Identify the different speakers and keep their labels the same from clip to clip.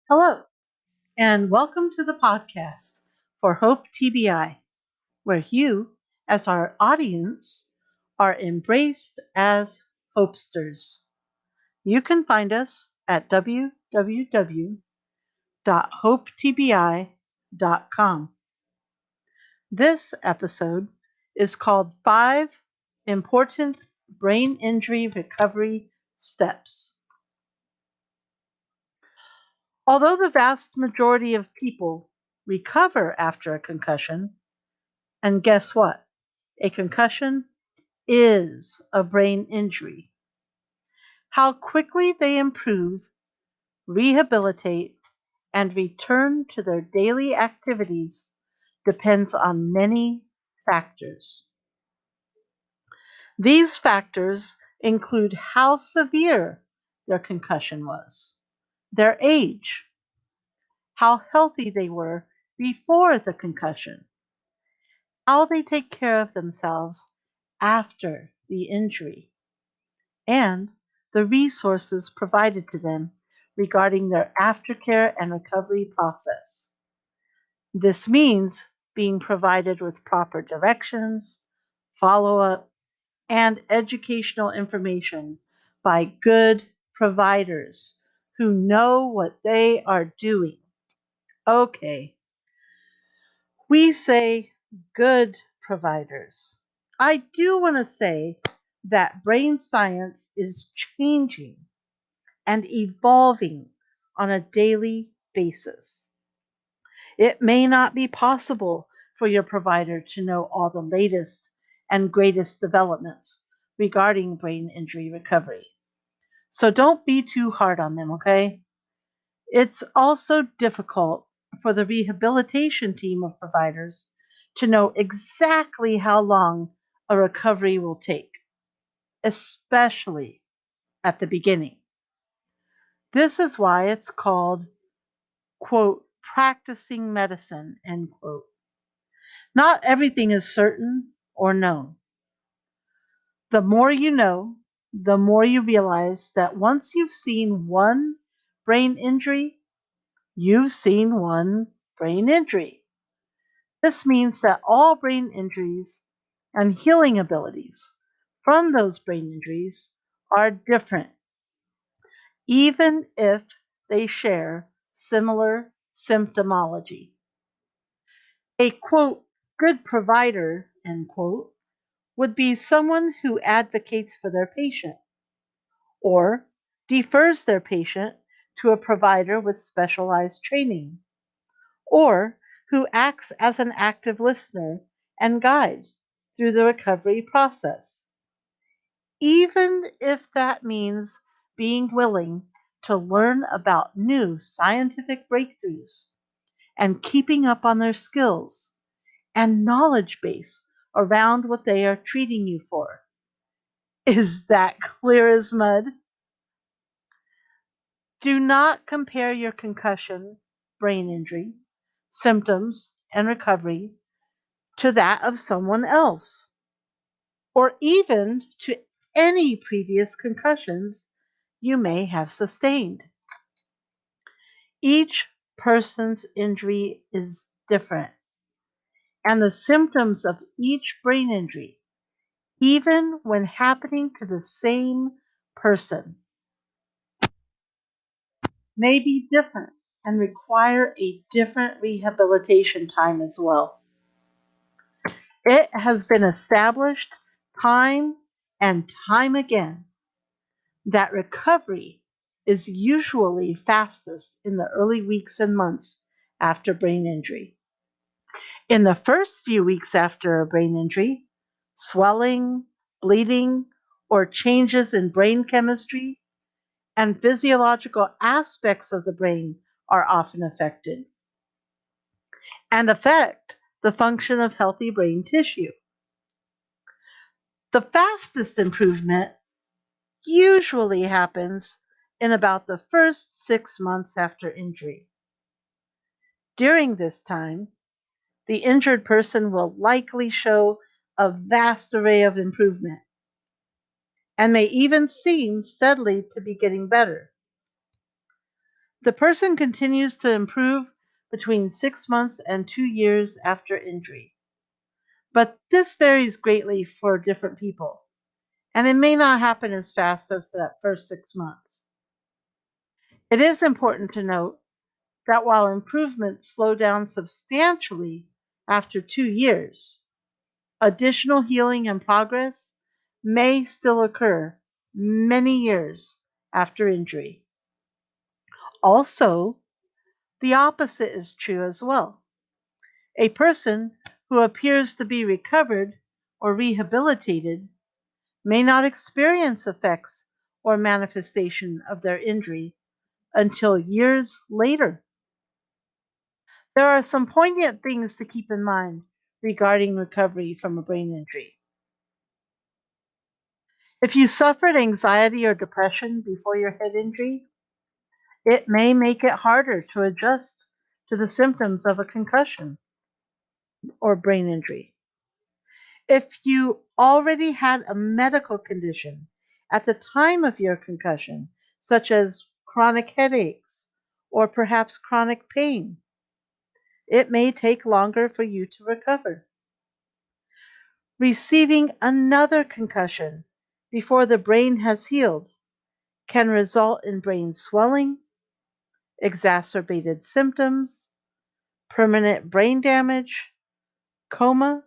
Speaker 1: Hello, and welcome to the podcast for Hope TBI, where you, as our audience, are embraced as hopesters. You can find us at www.hopetbi.com. This episode is called 5 Important Brain Injury Recovery Steps. Although the vast majority of people recover after a concussion, and guess what? A concussion is a brain injury. How quickly they improve, rehabilitate, and return to their daily activities depends on many factors. These factors include how severe their concussion was, their age, how healthy they were before the concussion, how they take care of themselves after the injury, and the resources provided to them regarding their aftercare and recovery process. This means being provided with proper directions, follow up, and educational information by good providers who know what they are doing. Okay, we say good providers. I do want to say that brain science is changing and evolving on a daily basis. It may not be possible for your provider to know all the latest and greatest developments regarding brain injury recovery. So don't be too hard on them, okay? It's also difficult for the rehabilitation team of providers to know exactly how long a recovery will take, especially at the beginning. This is why it's called, quote, practicing medicine, end quote. Not everything is certain or known. The more you know, the more you realize that once you've seen one brain injury, you've seen one brain injury. This means that all brain injuries and healing abilities from those brain injuries are different, even if they share similar symptomology. A quote, good provider, end quote, would be someone who advocates for their patient or defers their patient to a provider with specialized training, or who acts as an active listener and guide through the recovery process, even if that means being willing to learn about new scientific breakthroughs and keeping up on their skills and knowledge base around what they are treating you for. Is that clear as mud? Do not compare your concussion, brain injury, symptoms, and recovery to that of someone else, or even to any previous concussions you may have sustained. Each person's injury is different, and the symptoms of each brain injury, even when happening to the same person, may be different and require a different rehabilitation time as well. It has been established time and time again that recovery is usually fastest in the early weeks and months after brain injury. In the first few weeks after a brain injury, swelling, bleeding, or changes in brain chemistry and physiological aspects of the brain are often affected and affect the function of healthy brain tissue. The fastest improvement usually happens in about the first 6 months after injury. During this time, the injured person will likely show a vast array of improvement and may even seem steadily to be getting better. The person continues to improve between 6 months and 2 years after injury. But this varies greatly for different people, and it may not happen as fast as that first 6 months. It is important to note that while improvements slow down substantially after 2 years, additional healing and progress may still occur many years after injury. Also, the opposite is true as well. A person who appears to be recovered or rehabilitated may not experience effects or manifestation of their injury until years later. There are some poignant things to keep in mind regarding recovery from a brain injury. If you suffered anxiety or depression before your head injury, it may make it harder to adjust to the symptoms of a concussion or brain injury. If you already had a medical condition at the time of your concussion, such as chronic headaches or perhaps chronic pain, it may take longer for you to recover. Receiving another concussion before the brain has healed can result in brain swelling, exacerbated symptoms, permanent brain damage, coma,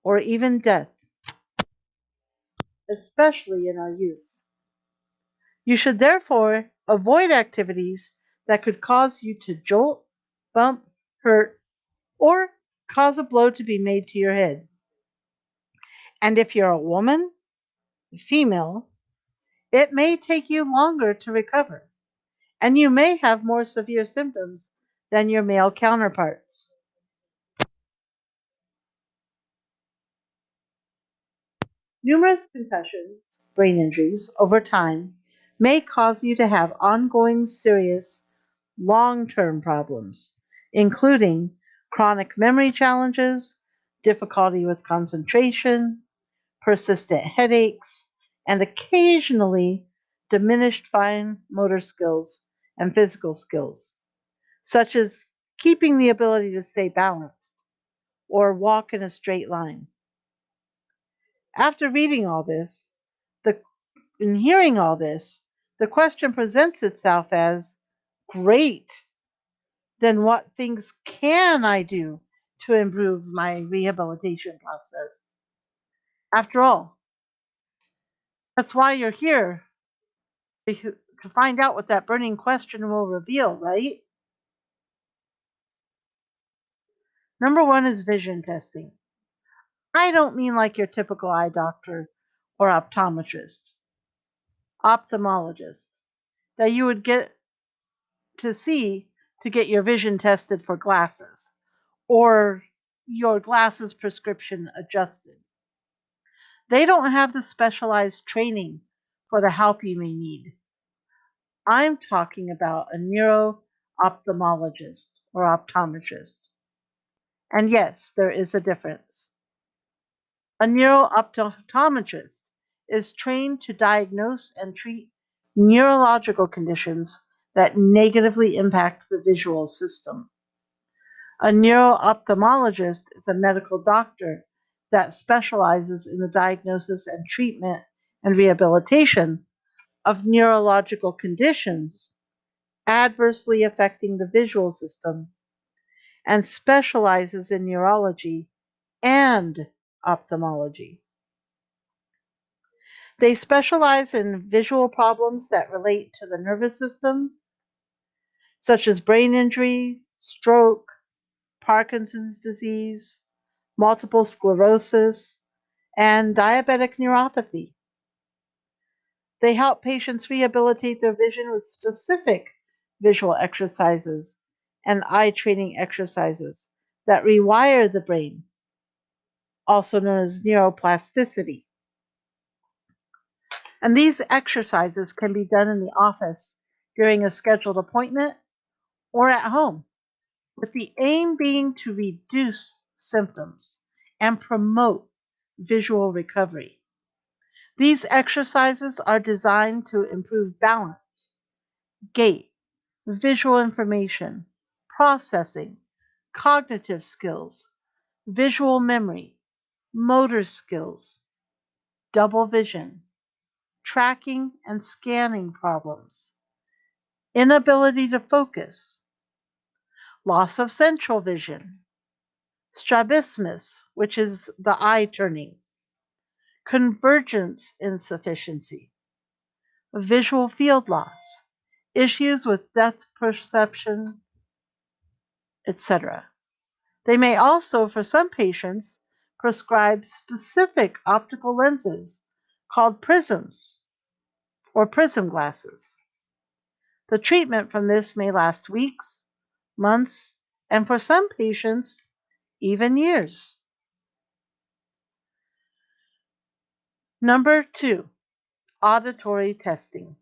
Speaker 1: or even death, especially in our youth. You should therefore avoid activities that could cause you to jolt, bump, hurt, or cause a blow to be made to your head. And if you're a woman, female, it may take you longer to recover, and you may have more severe symptoms than your male counterparts. Numerous concussions, brain injuries, over time may cause you to have ongoing serious long-term problems, including chronic memory challenges, difficulty with concentration, persistent headaches, and occasionally diminished fine motor skills and physical skills, such as keeping the ability to stay balanced or walk in a straight line. After reading all this, the, and hearing all this, the question presents itself as, great, then what things can I do to improve my rehabilitation process? After all, that's why you're here, to find out what that burning question will reveal, right? Number one is vision testing. I don't mean like your typical eye doctor or optometrist, ophthalmologist, that you would get to see to get your vision tested for glasses or your glasses prescription adjusted. They don't have the specialized training for the help you may need. I'm talking about a neuro-ophthalmologist or optometrist. And yes, there is a difference. A neuro-optometrist is trained to diagnose and treat neurological conditions that negatively impact the visual system. A neuro-ophthalmologist is a medical doctor that specializes in the diagnosis and treatment and rehabilitation of neurological conditions adversely affecting the visual system and specializes in neurology and ophthalmology. They specialize in visual problems that relate to the nervous system, such as brain injury, stroke, Parkinson's disease, multiple sclerosis, and diabetic neuropathy. They help patients rehabilitate their vision with specific visual exercises and eye training exercises that rewire the brain, also known as neuroplasticity. And these exercises can be done in the office during a scheduled appointment or at home, with the aim being to reduce symptoms and promote visual recovery. These exercises are designed to improve balance, gait, visual information, processing, cognitive skills, visual memory, motor skills, double vision, tracking and scanning problems, inability to focus, loss of central vision, strabismus, which is the eye turning, convergence insufficiency, visual field loss, issues with depth perception, etc. They may also, for some patients, prescribe specific optical lenses called prisms or prism glasses. The treatment from this may last weeks, months, and for some patients, even years. Number 2, auditory testing,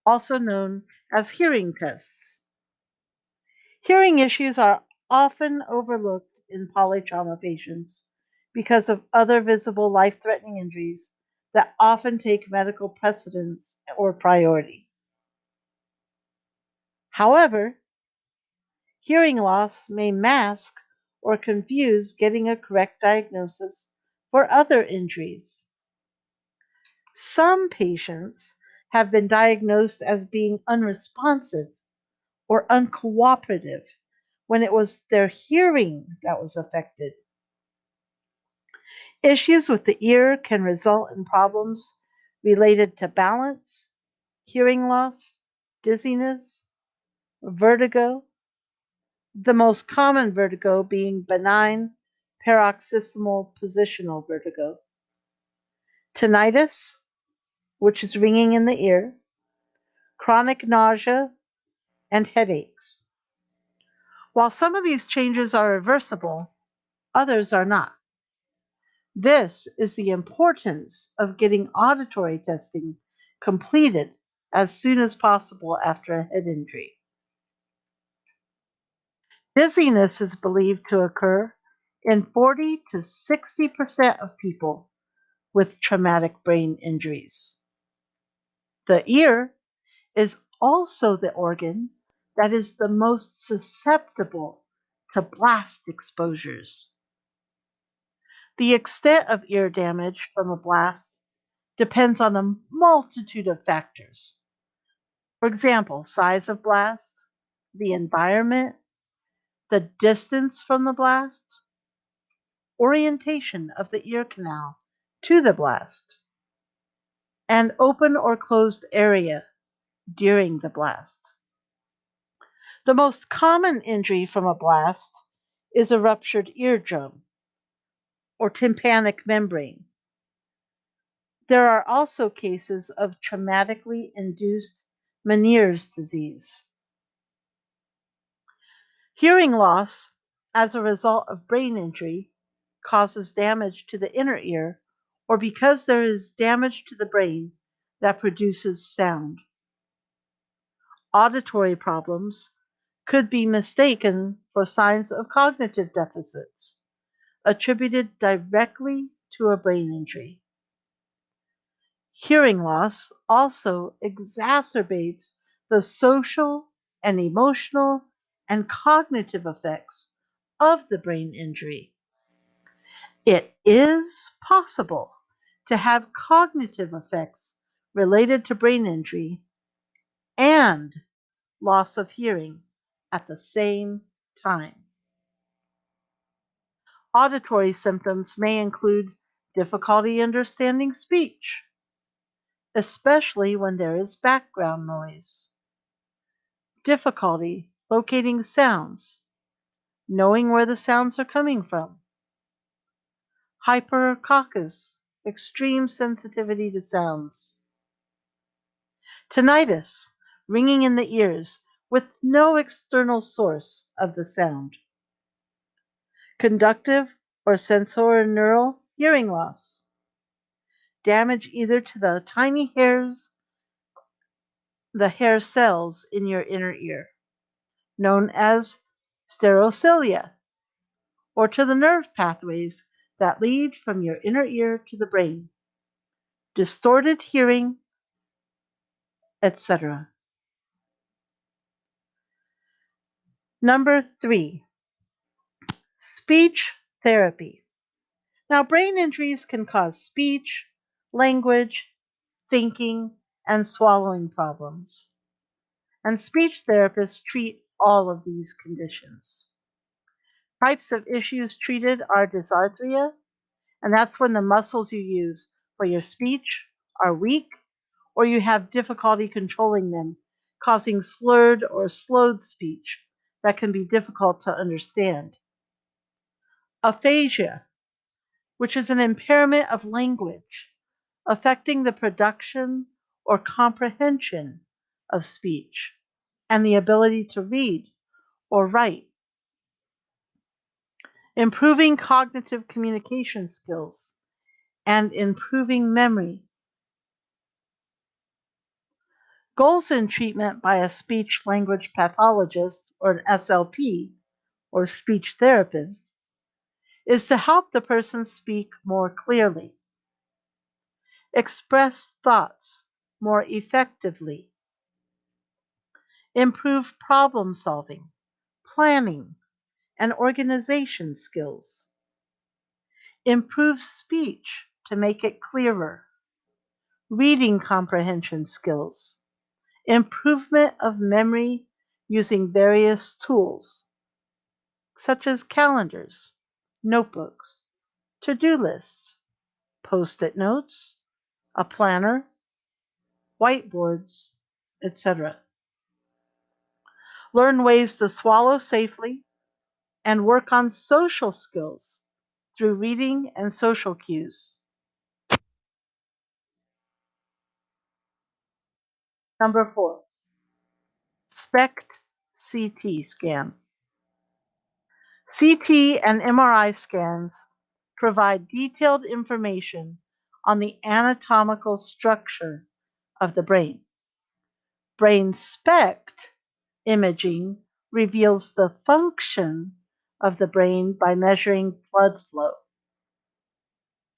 Speaker 1: also known as hearing tests. Hearing issues are often overlooked in polytrauma patients because of other visible life-threatening injuries that often take medical precedence or priority. However, hearing loss may mask or confuse getting a correct diagnosis for other injuries. Some patients have been diagnosed as being unresponsive or uncooperative when it was their hearing that was affected. Issues with the ear can result in problems related to balance, hearing loss, dizziness, vertigo, the most common vertigo being benign paroxysmal positional vertigo, tinnitus, which is ringing in the ear, chronic nausea, and headaches. While some of these changes are reversible, others are not. This is the importance of getting auditory testing completed as soon as possible after a head injury. Dizziness is believed to occur in 40 to 60% of people with traumatic brain injuries. The ear is also the organ that is the most susceptible to blast exposures. The extent of ear damage from a blast depends on a multitude of factors. For example, size of blast, the environment, the distance from the blast, orientation of the ear canal to the blast, and open or closed area during the blast. The most common injury from a blast is a ruptured eardrum or tympanic membrane. There are also cases of traumatically induced Meniere's disease. Hearing loss as a result of brain injury causes damage to the inner ear or because there is damage to the brain that produces sound. Auditory problems could be mistaken for signs of cognitive deficits attributed directly to a brain injury. Hearing loss also exacerbates the social and emotional and cognitive effects of the brain injury. It is possible to have cognitive effects related to brain injury and loss of hearing at the same time. Auditory symptoms may include difficulty understanding speech, especially when there is background noise, difficulty locating sounds, knowing where the sounds are coming from, hyperacusis, extreme sensitivity to sounds, tinnitus, ringing in the ears with no external source of the sound, conductive or sensorineural hearing loss, damage either to the tiny hairs, the hair cells in your inner ear, known as stereocilia, or to the nerve pathways that lead from your inner ear to the brain, distorted hearing, etc. Number 3, speech therapy. Now, brain injuries can cause speech, language, thinking, and swallowing problems. And speech therapists treat all of these conditions. Types of issues treated are dysarthria, and that's when the muscles you use for your speech are weak or you have difficulty controlling them, causing slurred or slowed speech that can be difficult to understand. Aphasia, which is an impairment of language, affecting the production or comprehension of speech and the ability to read or write. Improving cognitive communication skills and improving memory. Goals in treatment by a speech language pathologist or an SLP or speech therapist is to help the person speak more clearly, express thoughts more effectively, improve problem solving, planning, and organization skills, improve speech to make it clearer, reading comprehension skills, improvement of memory using various tools such as calendars, notebooks, to-do lists, post-it notes, a planner, whiteboards, etc. Learn ways to swallow safely and work on social skills through reading and social cues. Number 4, SPECT-CT scan. CT and MRI scans provide detailed information on the anatomical structure of the brain. Brain SPECT imaging reveals the function of the brain by measuring blood flow.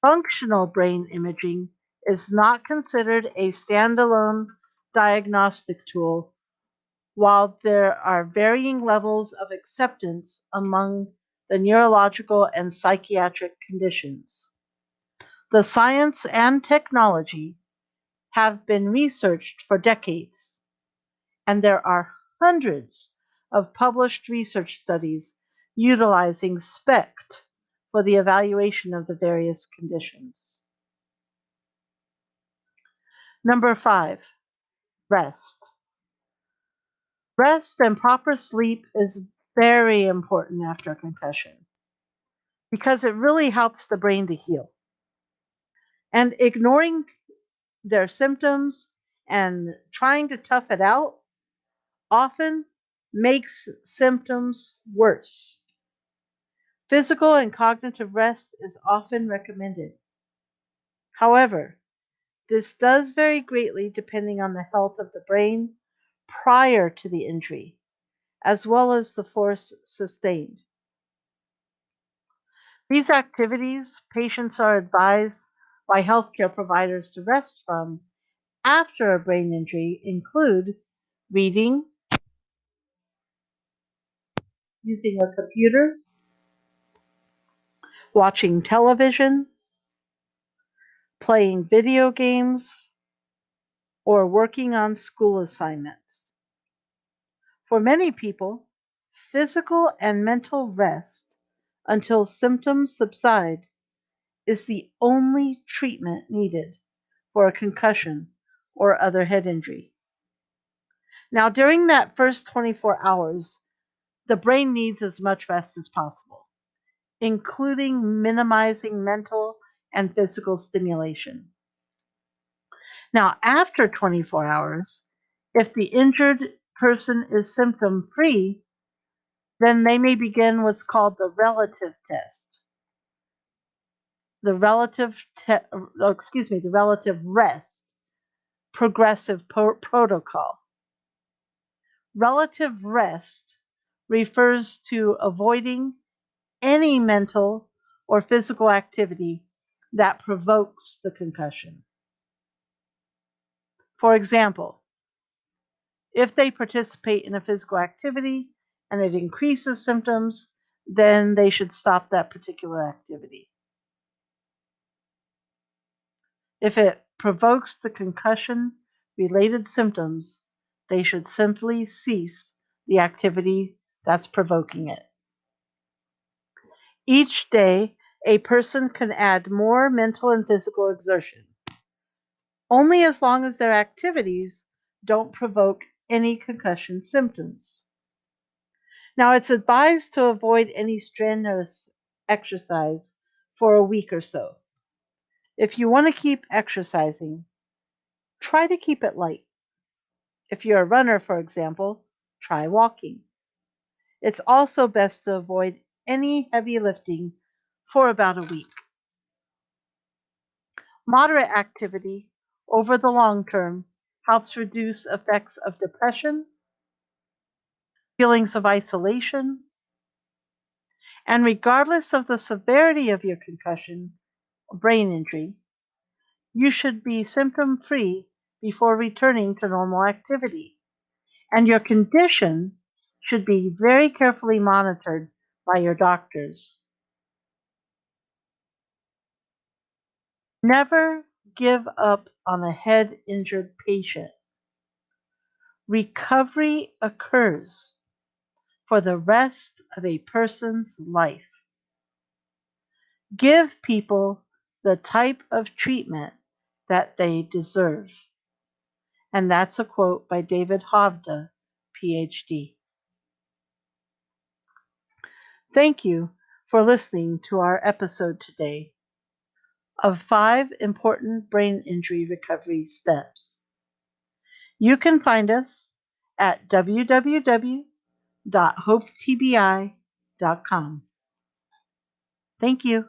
Speaker 1: Functional brain imaging is not considered a standalone diagnostic tool, while there are varying levels of acceptance among the neurological and psychiatric conditions. The science and technology have been researched for decades, and there are hundreds of published research studies utilizing SPECT for the evaluation of the various conditions. Number 5, rest. Rest and proper sleep is very important after a concussion because it really helps the brain to heal. And ignoring their symptoms and trying to tough it out often makes symptoms worse. Physical and cognitive rest is often recommended. However, this does vary greatly depending on the health of the brain prior to the injury, as well as the force sustained. These activities patients are advised by healthcare providers to rest from after a brain injury include reading, using a computer, watching television, playing video games, or working on school assignments. For many people, physical and mental rest until symptoms subside is the only treatment needed for a concussion or other head injury. Now, during that first 24 hours, the brain needs as much rest as possible, including minimizing mental and physical stimulation. Now, after 24 hours, if the injured person is symptom free, then they may begin what's called the relative test. The relative rest progressive protocol. Relative rest refers to avoiding any mental or physical activity that provokes the concussion. For example, if they participate in a physical activity and it increases symptoms, then they should stop that particular activity. If it provokes the concussion-related symptoms, they should simply cease the activity that's provoking it. Each day, a person can add more mental and physical exertion, only as long as their activities don't provoke any concussion symptoms. Now, it's advised to avoid any strenuous exercise for a week or so. If you want to keep exercising, try to keep it light. If you're a runner, for example, try walking. It's also best to avoid any heavy lifting for about a week. Moderate activity over the long term helps reduce effects of depression, feelings of isolation, and regardless of the severity of your concussion or brain injury, you should be symptom-free before returning to normal activity, and your condition should be very carefully monitored by your doctors. Never give up on a head-injured patient. Recovery occurs for the rest of a person's life. Give people the type of treatment that they deserve. And that's a quote by David Hovda, PhD. Thank you for listening to our episode today of 5 important brain injury recovery steps. You can find us at www.hopetbi.com. Thank you.